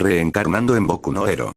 reencarnando en Boku no Hero.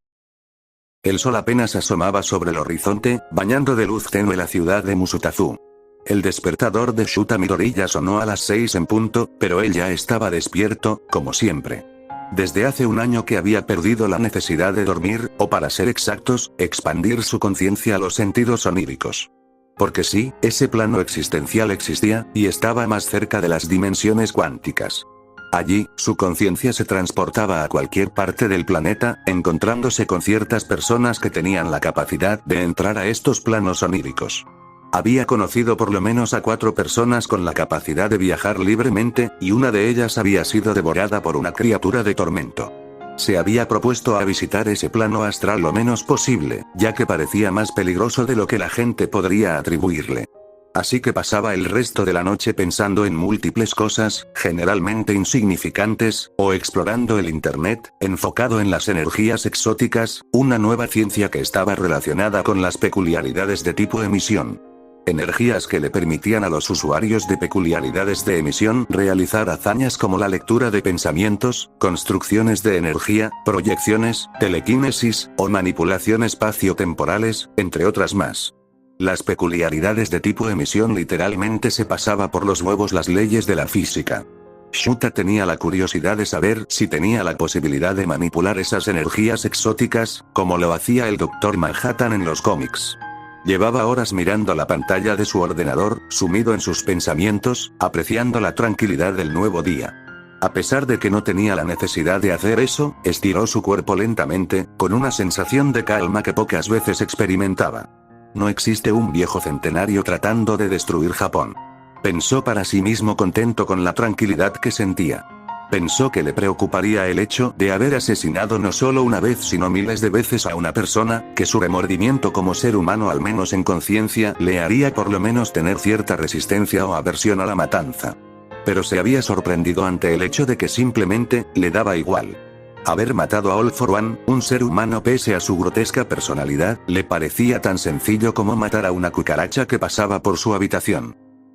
El sol apenas asomaba sobre el horizonte, bañando de luz tenue la ciudad de Musutazu. El despertador de Shuta Midoriya sonó a las 6 en punto, pero él ya estaba despierto, como siempre. Desde hace un año que había perdido la necesidad de dormir, o para ser exactos, expandir su conciencia a los sentidos oníricos. Porque sí, ese plano existencial existía, y estaba más cerca de las dimensiones cuánticas. Allí, su conciencia se transportaba a cualquier parte del planeta, encontrándose con ciertas personas que tenían la capacidad de entrar a estos planos oníricos. Había conocido por lo menos a 4 personas con la capacidad de viajar libremente, y una de ellas había sido devorada por una criatura de tormento. Se había propuesto a visitar ese plano astral lo menos posible, ya que parecía más peligroso de lo que la gente podría atribuirle. Así que pasaba el resto de la noche pensando en múltiples cosas, generalmente insignificantes, o explorando el Internet, enfocado en las energías exóticas, una nueva ciencia que estaba relacionada con las peculiaridades de tipo emisión. Energías que le permitían a los usuarios de peculiaridades de emisión realizar hazañas como la lectura de pensamientos, construcciones de energía, proyecciones, telequinesis, o manipulación espacio-temporales, entre otras más. Las peculiaridades de tipo emisión literalmente se pasaba por los huevos las leyes de la física. Shuta tenía la curiosidad de saber si tenía la posibilidad de manipular esas energías exóticas, como lo hacía el Dr. Manhattan en los cómics. Llevaba horas mirando la pantalla de su ordenador, sumido en sus pensamientos, apreciando la tranquilidad del nuevo día. A pesar de que no tenía la necesidad de hacer eso, estiró su cuerpo lentamente, con una sensación de calma que pocas veces experimentaba. No existe un viejo centenario tratando de destruir Japón. Pensó para sí mismo contento con la tranquilidad que sentía. Pensó que le preocuparía el hecho de haber asesinado no solo una vez sino miles de veces a una persona, que su remordimiento como ser humano al menos en conciencia le haría por lo menos tener cierta resistencia o aversión a la matanza. Pero se había sorprendido ante el hecho de que simplemente, le daba igual. Haber matado a All for One, un ser humano pese a su grotesca personalidad, le parecía tan sencillo como matar a una cucaracha que pasaba por su habitación.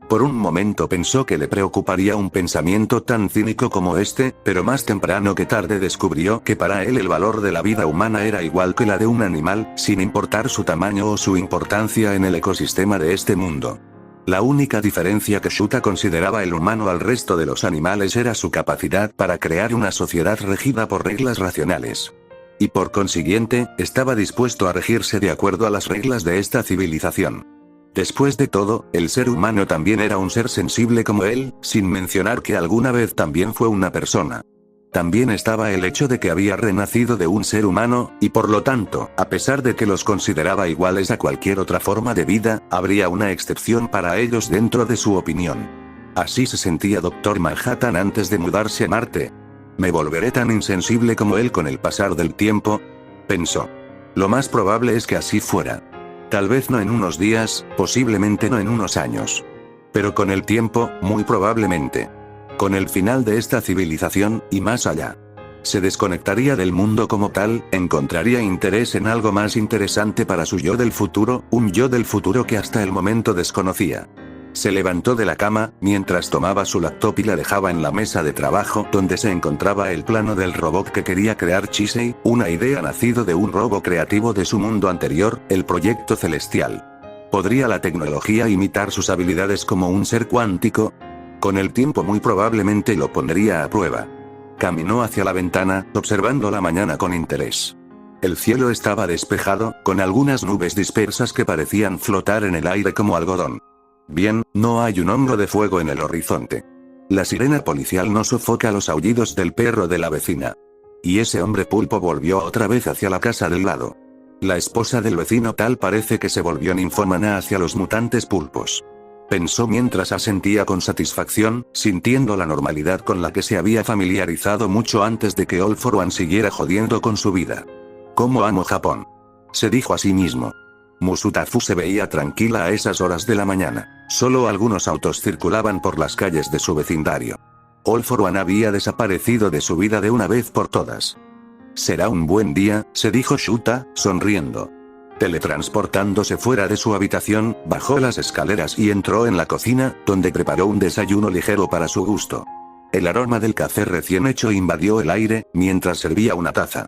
Por un momento pensó que le preocuparía un pensamiento tan cínico como este, pero más temprano que tarde descubrió que para él el valor de la vida humana era igual que la de un animal, sin importar su tamaño o su importancia en el ecosistema de este mundo. La única diferencia que Shuta consideraba el humano al resto de los animales era su capacidad para crear una sociedad regida por reglas racionales. Y por consiguiente, estaba dispuesto a regirse de acuerdo a las reglas de esta civilización. Después de todo, el ser humano también era un ser sensible como él, sin mencionar que alguna vez también fue una persona. También estaba el hecho de que había renacido de un ser humano, y por lo tanto, a pesar de que los consideraba iguales a cualquier otra forma de vida, habría una excepción para ellos dentro de su opinión. Así se sentía Dr. Manhattan antes de mudarse a Marte. ¿Me volveré tan insensible como él con el pasar del tiempo?, pensó. Lo más probable es que así fuera. Tal vez no en unos días, posiblemente no en unos años. Pero con el tiempo, muy probablemente. Con el final de esta civilización, y más allá. Se desconectaría del mundo como tal, encontraría interés en algo más interesante para su yo del futuro, un yo del futuro que hasta el momento desconocía. Se levantó de la cama, mientras tomaba su laptop y la dejaba en la mesa de trabajo donde se encontraba el plano del robot que quería crear Chisei, una idea nacido de un robo creativo de su mundo anterior, el Proyecto Celestial. ¿Podría la tecnología imitar sus habilidades como un ser cuántico? Con el tiempo muy probablemente lo pondría a prueba. Caminó hacia la ventana, observando la mañana con interés. El cielo estaba despejado, con algunas nubes dispersas que parecían flotar en el aire como algodón. Bien, no hay un hongo de fuego en el horizonte. La sirena policial no sofoca los aullidos del perro de la vecina. Y ese hombre pulpo volvió otra vez hacia la casa del lado. La esposa del vecino tal parece que se volvió ninfómana hacia los mutantes pulpos. Pensó mientras asentía con satisfacción, sintiendo la normalidad con la que se había familiarizado mucho antes de que All for One siguiera jodiendo con su vida. «¿Cómo amo Japón?», se dijo a sí mismo. Musutazu se veía tranquila a esas horas de la mañana. Solo algunos autos circulaban por las calles de su vecindario. All for One había desaparecido de su vida de una vez por todas. «Será un buen día», se dijo Shuta, sonriendo. Teletransportándose fuera de su habitación, bajó las escaleras y entró en la cocina, donde preparó un desayuno ligero para su gusto. El aroma del café recién hecho invadió el aire, mientras servía una taza.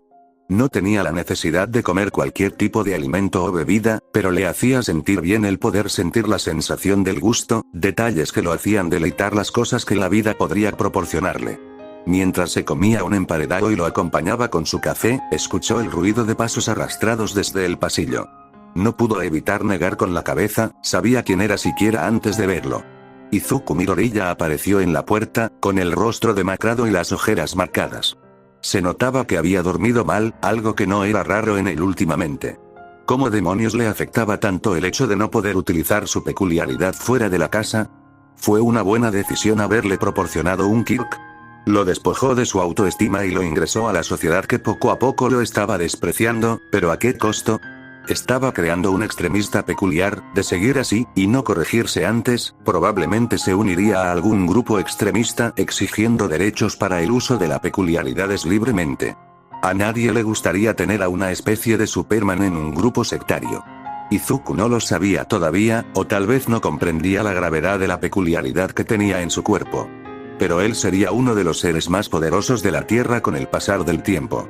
No tenía la necesidad de comer cualquier tipo de alimento o bebida, pero le hacía sentir bien el poder sentir la sensación del gusto, detalles que lo hacían deleitar las cosas que la vida podría proporcionarle. Mientras se comía un emparedado y lo acompañaba con su café, escuchó el ruido de pasos arrastrados desde el pasillo. No pudo evitar negar con la cabeza, sabía quién era siquiera antes de verlo. Izuku Midoriya apareció en la puerta, con el rostro demacrado y las ojeras marcadas. Se notaba que había dormido mal, algo que no era raro en él últimamente. ¿Cómo demonios le afectaba tanto el hecho de no poder utilizar su peculiaridad fuera de la casa? ¿Fue una buena decisión haberle proporcionado un Kirk? Lo despojó de su autoestima y lo ingresó a la sociedad que poco a poco lo estaba despreciando, pero ¿a qué costo? Estaba creando un extremista peculiar, de seguir así, y no corregirse antes, probablemente se uniría a algún grupo extremista exigiendo derechos para el uso de las peculiaridades libremente. A nadie le gustaría tener a una especie de Superman en un grupo sectario. Izuku no lo sabía todavía, o tal vez no comprendía la gravedad de la peculiaridad que tenía en su cuerpo. Pero él sería uno de los seres más poderosos de la Tierra con el pasar del tiempo.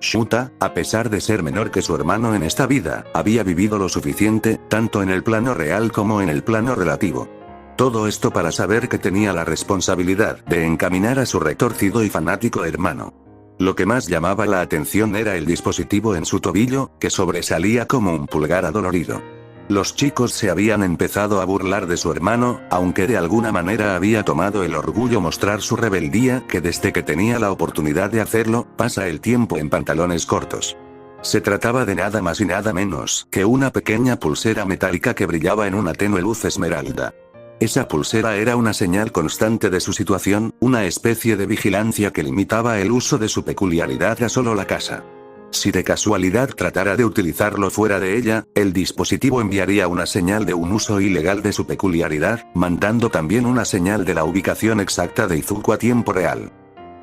Shuta, a pesar de ser menor que su hermano en esta vida, había vivido lo suficiente, tanto en el plano real como en el plano relativo. Todo esto para saber que tenía la responsabilidad de encaminar a su retorcido y fanático hermano. Lo que más llamaba la atención era el dispositivo en su tobillo, que sobresalía como un pulgar adolorido. Los chicos se habían empezado a burlar de su hermano, aunque de alguna manera había tomado el orgullo mostrar su rebeldía, que desde que tenía la oportunidad de hacerlo, pasa el tiempo en pantalones cortos. Se trataba de nada más y nada menos que una pequeña pulsera metálica que brillaba en una tenue luz esmeralda. Esa pulsera era una señal constante de su situación, una especie de vigilancia que limitaba el uso de su peculiaridad a solo la casa. Si de casualidad tratara de utilizarlo fuera de ella, el dispositivo enviaría una señal de un uso ilegal de su peculiaridad, mandando también una señal de la ubicación exacta de Izuku a tiempo real.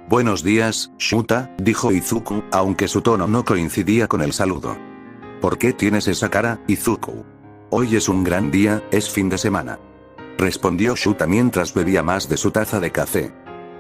«Buenos días, Shuta», dijo Izuku, aunque su tono no coincidía con el saludo. «¿Por qué tienes esa cara, Izuku? Hoy es un gran día, es fin de semana», respondió Shuta mientras bebía más de su taza de café.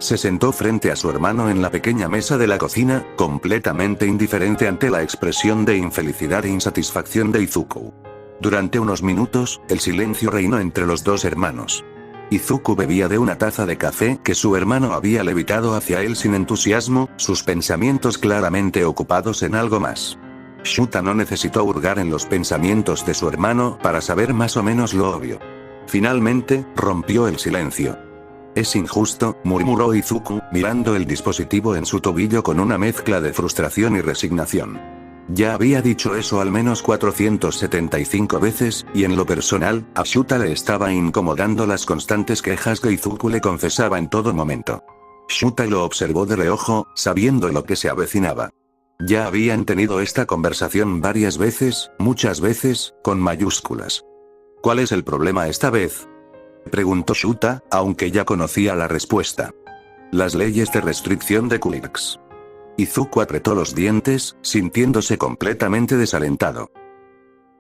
Se sentó frente a su hermano en la pequeña mesa de la cocina, completamente indiferente ante la expresión de infelicidad e insatisfacción de Izuku. Durante unos minutos, el silencio reinó entre los dos hermanos. Izuku bebía de una taza de café que su hermano había levitado hacia él sin entusiasmo, sus pensamientos claramente ocupados en algo más. Shuta no necesitó hurgar en los pensamientos de su hermano para saber más o menos lo obvio. Finalmente, rompió el silencio. «Es injusto», murmuró Izuku, mirando el dispositivo en su tobillo con una mezcla de frustración y resignación. Ya había dicho eso al menos 475 veces, y en lo personal, a Shuta le estaba incomodando las constantes quejas que Izuku le confesaba en todo momento. Shuta lo observó de reojo, sabiendo lo que se avecinaba. Ya habían tenido esta conversación varias veces, muchas veces, con mayúsculas. «¿Cuál es el problema esta vez?», preguntó Shuta, aunque ya conocía la respuesta. «Las leyes de restricción de Quirks». Izuku apretó los dientes, sintiéndose completamente desalentado.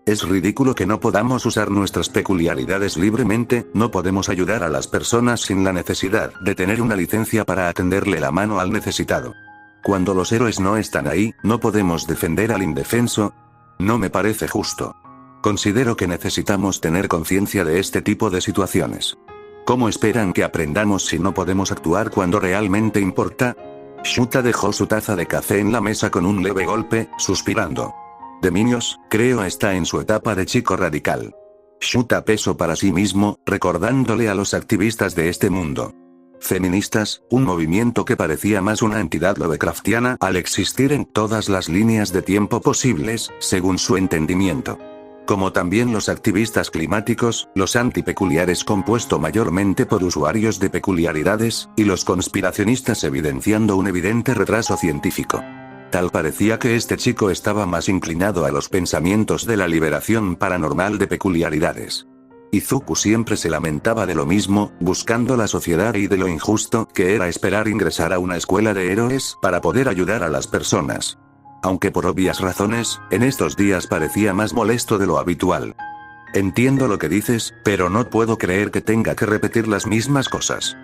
«Es ridículo que no podamos usar nuestras peculiaridades libremente, no podemos ayudar a las personas sin la necesidad de tener una licencia para tenderle la mano al necesitado. Cuando los héroes no están ahí, no podemos defender al indefenso. No me parece justo. Considero que necesitamos tener conciencia de este tipo de situaciones. ¿Cómo esperan que aprendamos si no podemos actuar cuando realmente importa?». Shuta dejó su taza de café en la mesa con un leve golpe, suspirando. «Demonios, creo está en su etapa de chico radical». Shuta pesó para sí mismo, recordándole a los activistas de este mundo. Feministas, un movimiento que parecía más una entidad lovecraftiana al existir en todas las líneas de tiempo posibles, según su entendimiento. Como también los activistas climáticos, los antipeculiares compuesto mayormente por usuarios de peculiaridades, y los conspiracionistas evidenciando un evidente retraso científico. Tal parecía que este chico estaba más inclinado a los pensamientos de la liberación paranormal de peculiaridades. Izuku siempre se lamentaba de lo mismo, buscando la sociedad y de lo injusto que era esperar ingresar a una escuela de héroes para poder ayudar a las personas. Aunque por obvias razones, en estos días parecía más molesto de lo habitual. «Entiendo lo que dices, pero no puedo creer que tenga que repetir las mismas cosas.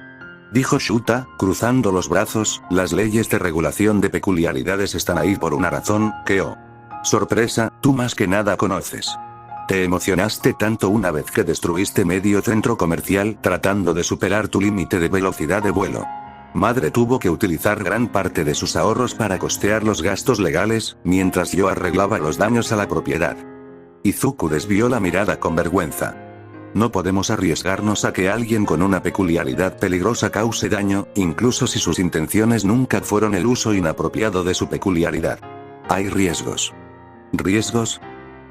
dijo Shuta, cruzando los brazos. Las leyes de regulación de peculiaridades están ahí por una razón, que sorpresa, tú más que nada conoces. Te emocionaste tanto una vez que destruiste medio centro comercial tratando de superar tu límite de velocidad de vuelo. Madre tuvo que utilizar gran parte de sus ahorros para costear los gastos legales, mientras yo arreglaba los daños a la propiedad. Izuku desvió la mirada con vergüenza. No podemos arriesgarnos a que alguien con una peculiaridad peligrosa cause daño, incluso si sus intenciones nunca fueron el uso inapropiado de su peculiaridad. Hay riesgos. ¿Riesgos?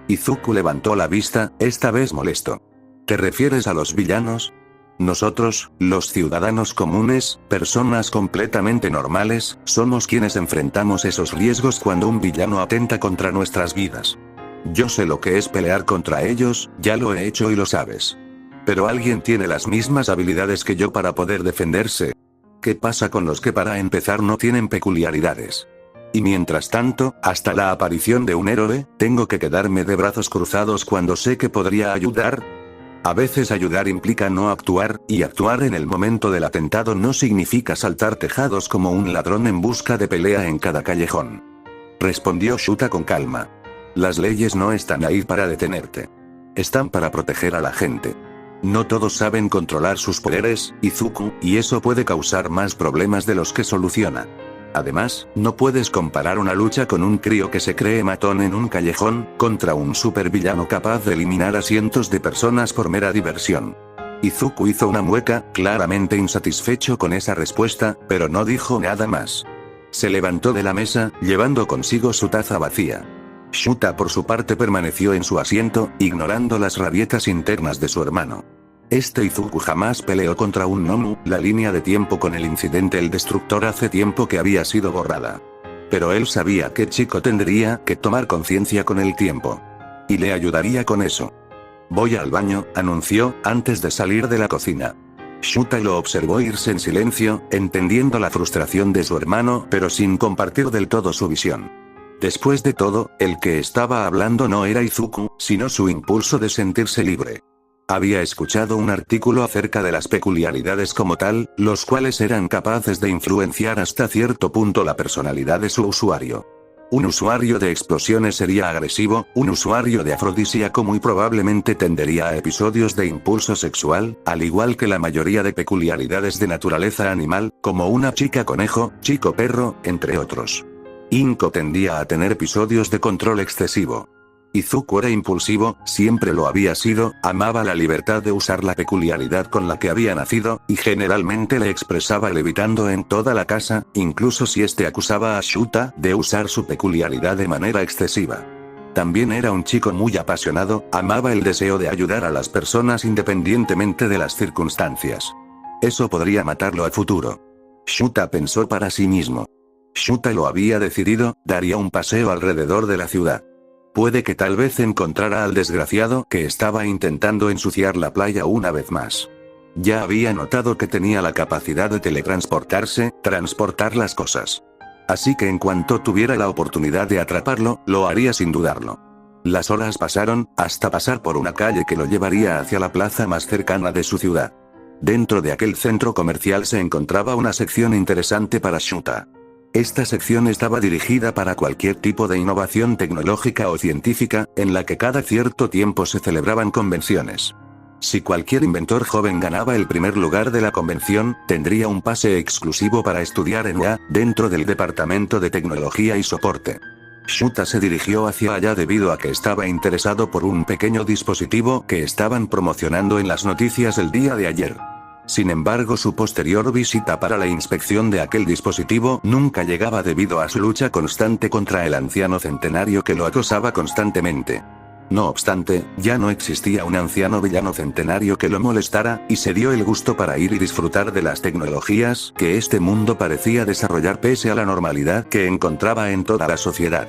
Izuku levantó la vista, esta vez molesto. ¿Te refieres a los villanos? Nosotros, los ciudadanos comunes, personas completamente normales, somos quienes enfrentamos esos riesgos cuando un villano atenta contra nuestras vidas. Yo sé lo que es pelear contra ellos, ya lo he hecho y lo sabes. Pero alguien tiene las mismas habilidades que yo para poder defenderse. ¿Qué pasa con los que para empezar no tienen peculiaridades? Y mientras tanto, hasta la aparición de un héroe, tengo que quedarme de brazos cruzados cuando sé que podría ayudar. A veces ayudar implica no actuar, y actuar en el momento del atentado no significa saltar tejados como un ladrón en busca de pelea en cada callejón. Respondió Shuta con calma. Las leyes no están ahí para detenerte. Están para proteger a la gente. No todos saben controlar sus poderes, Izuku, y eso puede causar más problemas de los que soluciona. Además, no puedes comparar una lucha con un crío que se cree matón en un callejón, contra un supervillano capaz de eliminar a cientos de personas por mera diversión. Izuku hizo una mueca, claramente insatisfecho con esa respuesta, pero no dijo nada más. Se levantó de la mesa, llevando consigo su taza vacía. Shuta por su parte permaneció en su asiento, ignorando las rabietas internas de su hermano. Izuku jamás peleó contra un Nomu, la línea de tiempo con el incidente El Destructor hace tiempo que había sido borrada. Pero él sabía que Chico tendría que tomar conciencia con el tiempo. Y le ayudaría con eso. Voy al baño, anunció, antes de salir de la cocina. Shuta lo observó irse en silencio, entendiendo la frustración de su hermano pero sin compartir del todo su visión. Después de todo, el que estaba hablando no era Izuku, sino su impulso de sentirse libre. Había escuchado un artículo acerca de las peculiaridades como tal, los cuales eran capaces de influenciar hasta cierto punto la personalidad de su usuario. Un usuario de explosiones sería agresivo, un usuario de afrodisíaco muy probablemente tendería a episodios de impulso sexual, al igual que la mayoría de peculiaridades de naturaleza animal, como una chica conejo, chico perro, entre otros. Inko tendía a tener episodios de control excesivo. Izuku era impulsivo, siempre lo había sido, amaba la libertad de usar la peculiaridad con la que había nacido, y generalmente le expresaba levitando en toda la casa, incluso si este acusaba a Shuta de usar su peculiaridad de manera excesiva. También era un chico muy apasionado, amaba el deseo de ayudar a las personas independientemente de las circunstancias. Eso podría matarlo a futuro. Shuta pensó para sí mismo. Shuta lo había decidido, daría un paseo alrededor de la ciudad. Puede que tal vez encontrara al desgraciado que estaba intentando ensuciar la playa una vez más. Ya había notado que tenía la capacidad de teletransportarse, transportar las cosas. Así que en cuanto tuviera la oportunidad de atraparlo, lo haría sin dudarlo. Las horas pasaron, hasta pasar por una calle que lo llevaría hacia la plaza más cercana de su ciudad. Dentro de aquel centro comercial se encontraba una sección interesante para Shuta. Esta sección estaba dirigida para cualquier tipo de innovación tecnológica o científica, en la que cada cierto tiempo se celebraban convenciones. Si cualquier inventor joven ganaba el primer lugar de la convención, tendría un pase exclusivo para estudiar en UA, dentro del departamento de tecnología y soporte. Shuta se dirigió hacia allá debido a que estaba interesado por un pequeño dispositivo que estaban promocionando en las noticias el día de ayer. Sin embargo, su posterior visita para la inspección de aquel dispositivo nunca llegaba debido a su lucha constante contra el anciano centenario que lo acosaba constantemente. No obstante, ya no existía un anciano villano centenario que lo molestara, y se dio el gusto para ir y disfrutar de las tecnologías que este mundo parecía desarrollar pese a la normalidad que encontraba en toda la sociedad.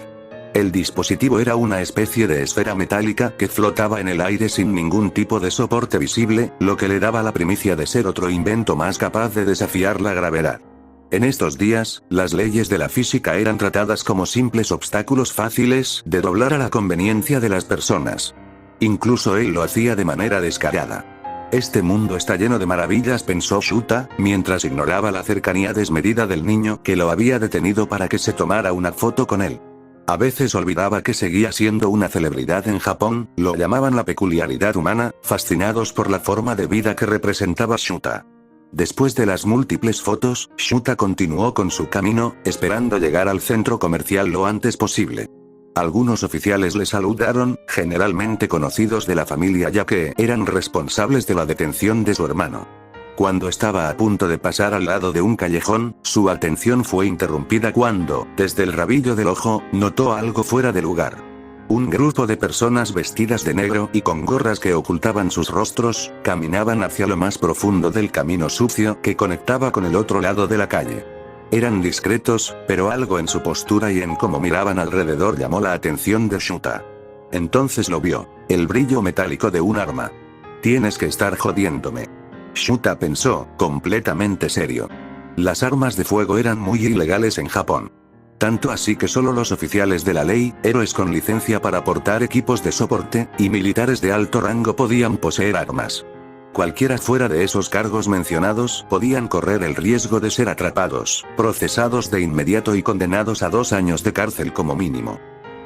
El dispositivo era una especie de esfera metálica que flotaba en el aire sin ningún tipo de soporte visible, lo que le daba la primicia de ser otro invento más capaz de desafiar la gravedad. En estos días, las leyes de la física eran tratadas como simples obstáculos fáciles de doblar a la conveniencia de las personas. Incluso él lo hacía de manera descarada. Este mundo está lleno de maravillas, pensó Shuta, mientras ignoraba la cercanía desmedida del niño que lo había detenido para que se tomara una foto con él. A veces olvidaba que seguía siendo una celebridad en Japón, lo llamaban la peculiaridad humana, fascinados por la forma de vida que representaba Shuta. Después de las múltiples fotos, Shuta continuó con su camino, esperando llegar al centro comercial lo antes posible. Algunos oficiales le saludaron, generalmente conocidos de la familia ya que eran responsables de la detención de su hermano. Cuando estaba a punto de pasar al lado de un callejón, su atención fue interrumpida cuando, desde el rabillo del ojo, notó algo fuera de lugar. Un grupo de personas vestidas de negro y con gorras que ocultaban sus rostros, caminaban hacia lo más profundo del camino sucio que conectaba con el otro lado de la calle. Eran discretos, pero algo en su postura y en cómo miraban alrededor llamó la atención de Shuta. Entonces lo vio, el brillo metálico de un arma. Tienes que estar jodiéndome. Shuta pensó, completamente serio. Las armas de fuego eran muy ilegales en Japón. Tanto así que solo los oficiales de la ley, héroes con licencia para portar equipos de soporte, y militares de alto rango podían poseer armas. Cualquiera fuera de esos cargos mencionados podían correr el riesgo de ser atrapados, procesados de inmediato y condenados a 2 años de cárcel como mínimo.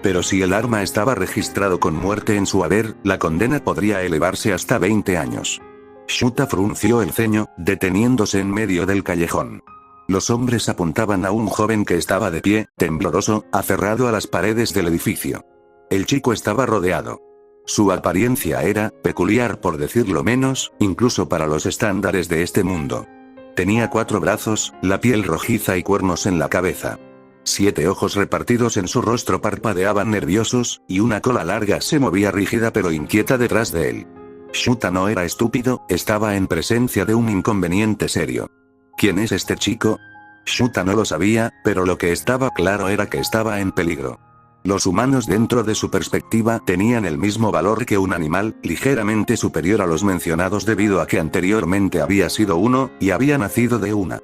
Pero si el arma estaba registrado con muerte en su haber, la condena podría elevarse hasta 20 años. Shuta frunció el ceño, deteniéndose en medio del callejón. Los hombres apuntaban a un joven que estaba de pie, tembloroso, aferrado a las paredes del edificio. El chico estaba rodeado. Su apariencia era peculiar por decirlo menos, incluso para los estándares de este mundo. Tenía 4 brazos, la piel rojiza y cuernos en la cabeza. 7 ojos repartidos en su rostro parpadeaban nerviosos, y una cola larga se movía rígida pero inquieta detrás de él. Shuta no era estúpido, estaba en presencia de un inconveniente serio. ¿Quién es este chico? Shuta no lo sabía, pero lo que estaba claro era que estaba en peligro. Los humanos dentro de su perspectiva tenían el mismo valor que un animal, ligeramente superior a los mencionados debido a que anteriormente había sido uno, y había nacido de una.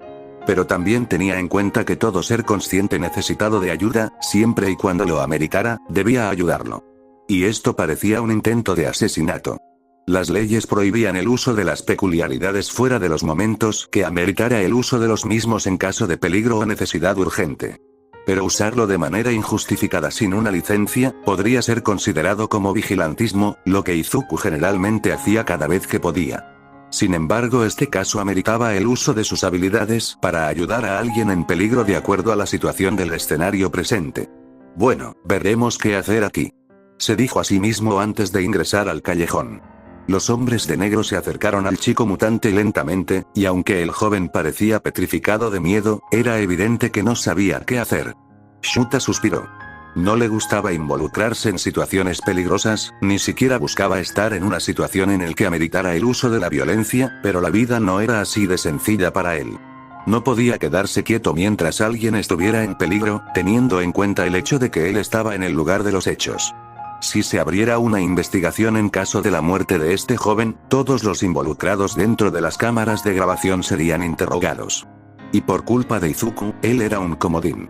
Pero también tenía en cuenta que todo ser consciente necesitado de ayuda, siempre y cuando lo ameritara, debía ayudarlo. Y esto parecía un intento de asesinato. Las leyes prohibían el uso de las peculiaridades fuera de los momentos que ameritara el uso de los mismos en caso de peligro o necesidad urgente. Pero usarlo de manera injustificada sin una licencia, podría ser considerado como vigilantismo, lo que Izuku generalmente hacía cada vez que podía. Sin embargo, este caso ameritaba el uso de sus habilidades para ayudar a alguien en peligro de acuerdo a la situación del escenario presente. Bueno, veremos qué hacer aquí. Se dijo a sí mismo antes de ingresar al callejón. Los hombres de negro se acercaron al chico mutante lentamente, y aunque el joven parecía petrificado de miedo, era evidente que no sabía qué hacer. Shuta suspiró. No le gustaba involucrarse en situaciones peligrosas, ni siquiera buscaba estar en una situación en la que ameritara el uso de la violencia, pero la vida no era así de sencilla para él. No podía quedarse quieto mientras alguien estuviera en peligro, teniendo en cuenta el hecho de que él estaba en el lugar de los hechos. Si se abriera una investigación en caso de la muerte de este joven, todos los involucrados dentro de las cámaras de grabación serían interrogados. Y por culpa de Izuku, él era un comodín.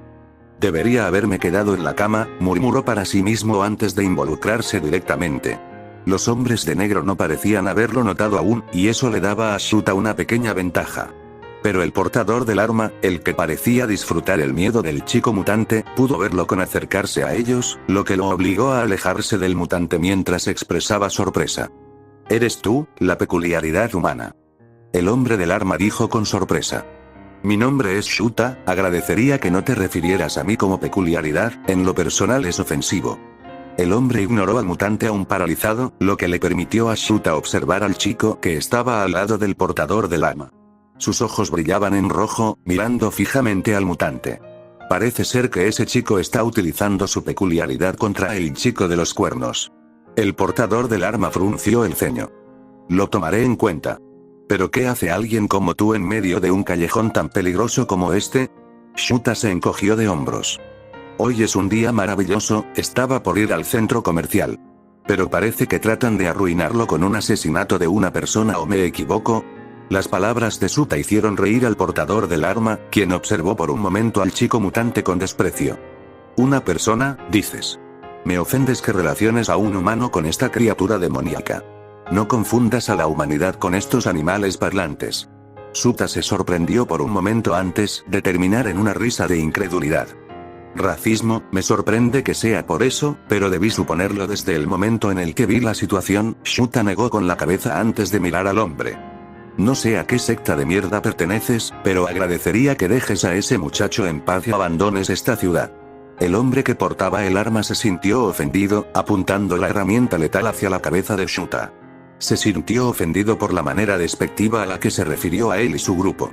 Debería haberme quedado en la cama, murmuró para sí mismo antes de involucrarse directamente. Los hombres de negro no parecían haberlo notado aún, y eso le daba a Shuta una pequeña ventaja. Pero el portador del arma, el que parecía disfrutar el miedo del chico mutante, pudo verlo con acercarse a ellos, lo que lo obligó a alejarse del mutante mientras expresaba sorpresa. «¿Eres tú, la peculiaridad humana?», el hombre del arma dijo con sorpresa. «Mi nombre es Shuta, agradecería que no te refirieras a mí como peculiaridad, en lo personal es ofensivo». El hombre ignoró al mutante aún paralizado, lo que le permitió a Shuta observar al chico que estaba al lado del portador del arma. Sus ojos brillaban en rojo, mirando fijamente al mutante. Parece ser que ese chico está utilizando su peculiaridad contra el chico de los cuernos. El portador del arma frunció el ceño. Lo tomaré en cuenta. ¿Pero qué hace alguien como tú en medio de un callejón tan peligroso como este? Shuta se encogió de hombros. Hoy es un día maravilloso, estaba por ir al centro comercial. Pero parece que tratan de arruinarlo con un asesinato de una persona, ¿o me equivoco? Las palabras de Shuta hicieron reír al portador del arma, quien observó por un momento al chico mutante con desprecio. «¿Una persona, dices? Me ofendes que relaciones a un humano con esta criatura demoníaca. No confundas a la humanidad con estos animales parlantes. Shuta se sorprendió por un momento antes de terminar en una risa de incredulidad. Racismo, me sorprende que sea por eso, pero debí suponerlo desde el momento en el que vi la situación. Shuta negó con la cabeza antes de mirar al hombre. No sé a qué secta de mierda perteneces, pero agradecería que dejes a ese muchacho en paz y abandones esta ciudad. El hombre que portaba el arma se sintió ofendido, apuntando la herramienta letal hacia la cabeza de Shuta. Se sintió ofendido por la manera despectiva a la que se refirió a él y su grupo.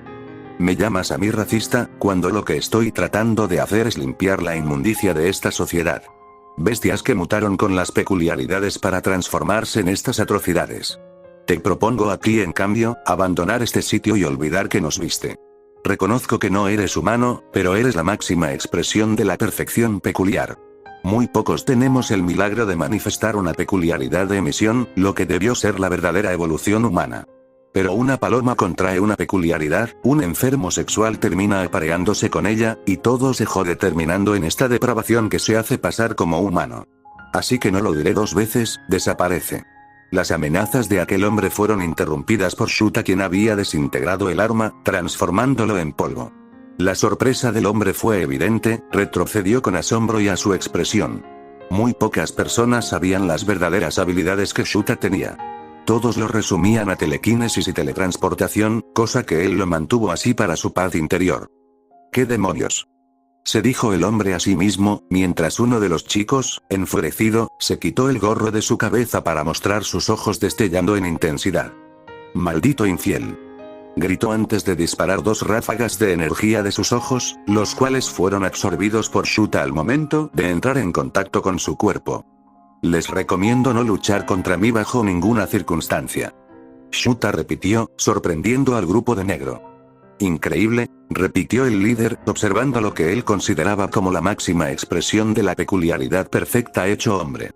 ¿Me llamas a mí racista, cuando lo que estoy tratando de hacer es limpiar la inmundicia de esta sociedad? Bestias que mutaron con las peculiaridades para transformarse en estas atrocidades. Te propongo a ti, en cambio, abandonar este sitio y olvidar que nos viste. Reconozco que no eres humano, pero eres la máxima expresión de la perfección peculiar. Muy pocos tenemos el milagro de manifestar una peculiaridad de emisión, lo que debió ser la verdadera evolución humana. Pero una paloma contrae una peculiaridad, un enfermo sexual termina apareándose con ella, y todo se jode terminando en esta depravación que se hace pasar como humano. Así que no lo diré dos veces, desaparece. Las amenazas de aquel hombre fueron interrumpidas por Shuta, quien había desintegrado el arma, transformándolo en polvo. La sorpresa del hombre fue evidente, retrocedió con asombro y a su expresión. Muy pocas personas sabían las verdaderas habilidades que Shuta tenía. Todos lo resumían a telequinesis y teletransportación, cosa que él lo mantuvo así para su paz interior. ¿Qué demonios?, se dijo el hombre a sí mismo, mientras uno de los chicos, enfurecido, se quitó el gorro de su cabeza para mostrar sus ojos destellando en intensidad. «Maldito infiel», gritó antes de disparar dos ráfagas de energía de sus ojos, los cuales fueron absorbidos por Shuta al momento de entrar en contacto con su cuerpo. «Les recomiendo no luchar contra mí bajo ninguna circunstancia», Shuta repitió, sorprendiendo al grupo de negro. «Increíble», repitió el líder, observando lo que él consideraba como la máxima expresión de la peculiaridad perfecta hecho hombre.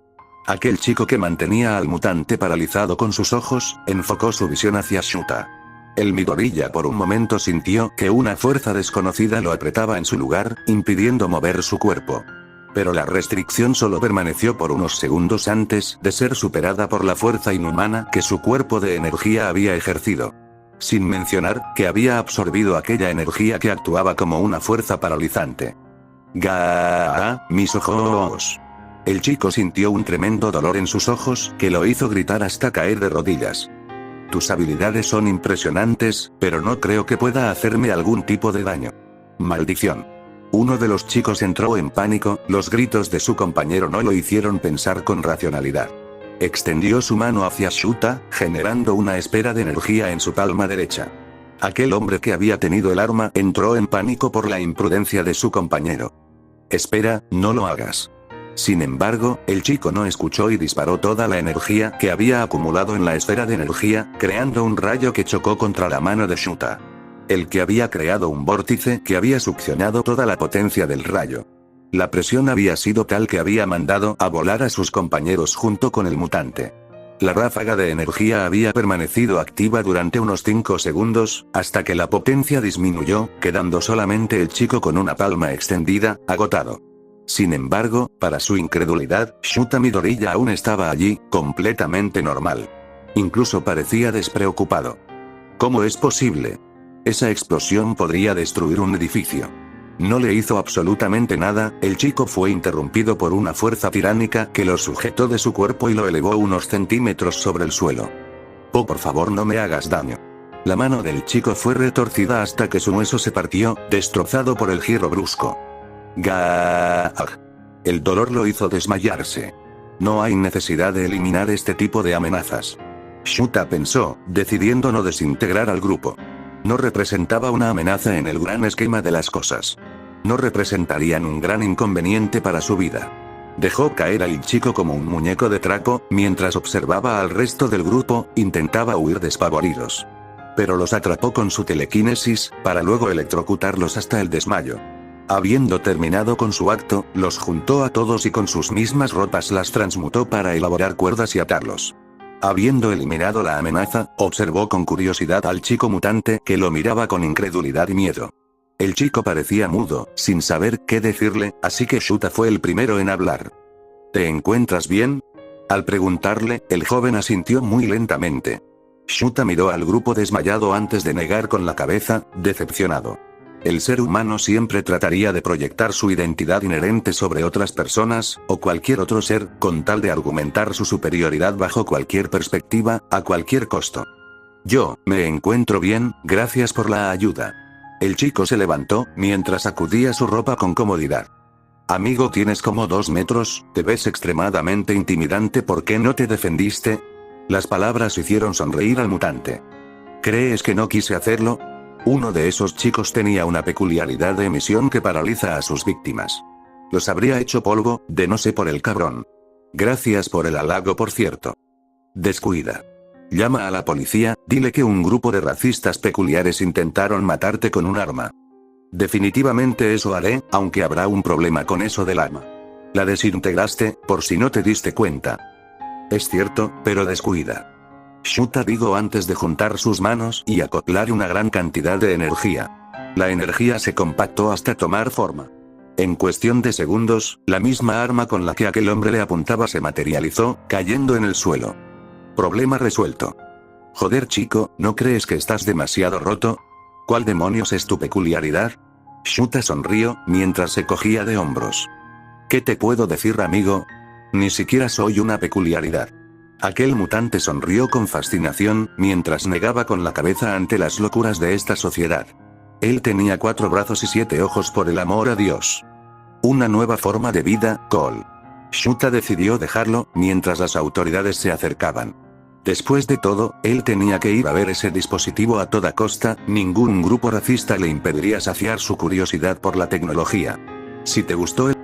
Aquel chico que mantenía al mutante paralizado con sus ojos, enfocó su visión hacia Shuta. El Midoriya por un momento sintió que una fuerza desconocida lo apretaba en su lugar, impidiendo mover su cuerpo. Pero la restricción solo permaneció por unos segundos antes de ser superada por la fuerza inhumana que su cuerpo de energía había ejercido. Sin mencionar que había absorbido aquella energía que actuaba como una fuerza paralizante. ¡Gaa! ¡Mis ojos! El chico sintió un tremendo dolor en sus ojos, que lo hizo gritar hasta caer de rodillas. Tus habilidades son impresionantes, pero no creo que pueda hacerme algún tipo de daño. ¡Maldición! Uno de los chicos entró en pánico, los gritos de su compañero no lo hicieron pensar con racionalidad. Extendió su mano hacia Shuta, generando una esfera de energía en su palma derecha. Aquel hombre que había tenido el arma entró en pánico por la imprudencia de su compañero. Espera, no lo hagas. Sin embargo, el chico no escuchó y disparó toda la energía que había acumulado en la esfera de energía, creando un rayo que chocó contra la mano de Shuta. El que había creado un vórtice que había succionado toda la potencia del rayo. La presión había sido tal que había mandado a volar a sus compañeros junto con el mutante. La ráfaga de energía había permanecido activa durante unos 5 segundos, hasta que la potencia disminuyó, quedando solamente el chico con una palma extendida, agotado. Sin embargo, para su incredulidad, Shuta Midoriya aún estaba allí, completamente normal. Incluso parecía despreocupado. ¿Cómo es posible? Esa explosión podría destruir un edificio. No le hizo absolutamente nada, el chico fue interrumpido por una fuerza tiránica que lo sujetó de su cuerpo y lo elevó unos centímetros sobre el suelo. Oh, por favor, no me hagas daño. La mano del chico fue retorcida hasta que su hueso se partió, destrozado por el giro brusco. ¡Gaag! El dolor lo hizo desmayarse. No hay necesidad de eliminar este tipo de amenazas. Shuta pensó, decidiendo no desintegrar al grupo. No representaba una amenaza en el gran esquema de las cosas. No representarían un gran inconveniente para su vida. Dejó caer al chico como un muñeco de trapo, mientras observaba al resto del grupo, intentaba huir despavoridos. Pero los atrapó con su telequinesis, para luego electrocutarlos hasta el desmayo. Habiendo terminado con su acto, los juntó a todos y con sus mismas ropas las transmutó para elaborar cuerdas y atarlos. Habiendo eliminado la amenaza, observó con curiosidad al chico mutante que lo miraba con incredulidad y miedo. El chico parecía mudo, sin saber qué decirle, así que Shuta fue el primero en hablar. ¿Te encuentras bien? Al preguntarle, el joven asintió muy lentamente. Shuta miró al grupo desmayado antes de negar con la cabeza, decepcionado. El ser humano siempre trataría de proyectar su identidad inherente sobre otras personas, o cualquier otro ser, con tal de argumentar su superioridad bajo cualquier perspectiva, a cualquier costo. Yo, me encuentro bien, gracias por la ayuda. El chico se levantó, mientras sacudía su ropa con comodidad. Amigo, tienes como 2 metros, te ves extremadamente intimidante, ¿por qué no te defendiste? Las palabras hicieron sonreír al mutante. ¿Crees que no quise hacerlo? Uno de esos chicos tenía una peculiaridad de emisión que paraliza a sus víctimas. Los habría hecho polvo, de no ser por el cabrón. Gracias por el halago, por cierto. Descuida. Llama a la policía, dile que un grupo de racistas peculiares intentaron matarte con un arma. Definitivamente eso haré, aunque habrá un problema con eso del arma. La desintegraste, por si no te diste cuenta. Es cierto, pero descuida. Shuta dijo antes de juntar sus manos y acoplar una gran cantidad de energía. La energía se compactó hasta tomar forma. En cuestión de segundos, la misma arma con la que aquel hombre le apuntaba se materializó, cayendo en el suelo. Problema resuelto. Joder, chico, ¿no crees que estás demasiado roto? ¿Cuál demonios es tu peculiaridad? Shuta sonrió, mientras se cogía de hombros. ¿Qué te puedo decir, amigo? Ni siquiera soy una peculiaridad. Aquel mutante sonrió con fascinación, mientras negaba con la cabeza ante las locuras de esta sociedad. Él tenía 4 brazos y 7 ojos, por el amor a Dios. Una nueva forma de vida, Cole. Shuta decidió dejarlo, mientras las autoridades se acercaban. Después de todo, él tenía que ir a ver ese dispositivo a toda costa, ningún grupo racista le impediría saciar su curiosidad por la tecnología. Si te gustó el